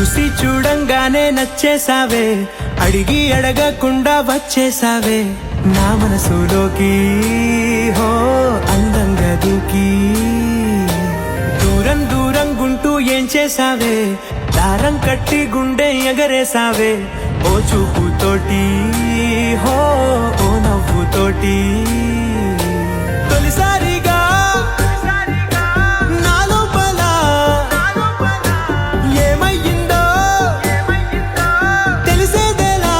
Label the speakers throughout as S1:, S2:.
S1: చూసి చూడంగానే నచ్చేసావే, అడిగి అడగకుండా వచ్చేసావే నా మనసులోకి. హో అందంగా దూకి దూరం దూరం గుంటూ ఏం చేసావే, దారం కట్టి గుండె ఎగరేసావే ఓ చూపుతోటి. హో ఓ నవ్వుతోటి తొలిసారిగా నా లోపల ఏమయ్యిందో తెలిసేదేలా.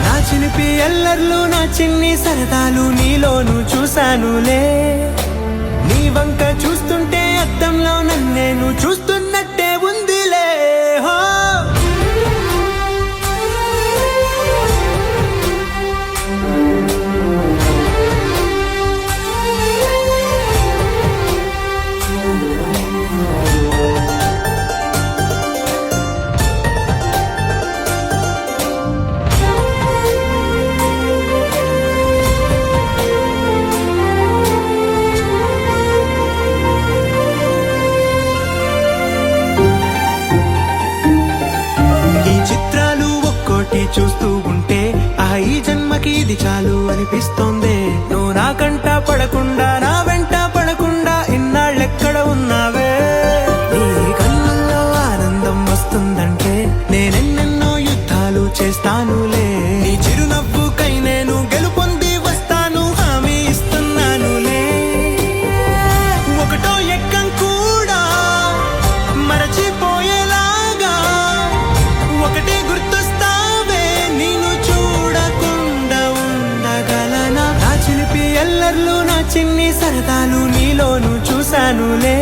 S1: నా చిలిపి అల్లర్లు నా చిన్ని సరదాలు నీలోను చూశానులే. నీ వంక చూస్తుంటే అద్దంలో నన్నేను చూస్తున్నట్టే ఉందిలే. హో చూస్తూ ఉంటే ఈ జన్మకి ఇది చాలు అనిపిస్తోంది. నువ్వు నా కంట పడకుండా నా వెంట పడకుండా ఇన్నాళ్ళెక్కడ ఉన్నావే. నీ కళ్ళల్లో ఆనందం వస్తుందంటే నేనెన్నెన్నో యుద్ధాలు చేస్తానులే. నీ చిరునవ్వుకై నేను గెలుపొంది వస్తాను హామీ ఇస్తున్నానులే. ఒకటో ఎక్కం కూడా మరచిపోయేలాగా ఒకటే గుర్తొస్తా. ఎల్లర్లు నా చిన్ని సరదాలు నీలోను చూశానులే.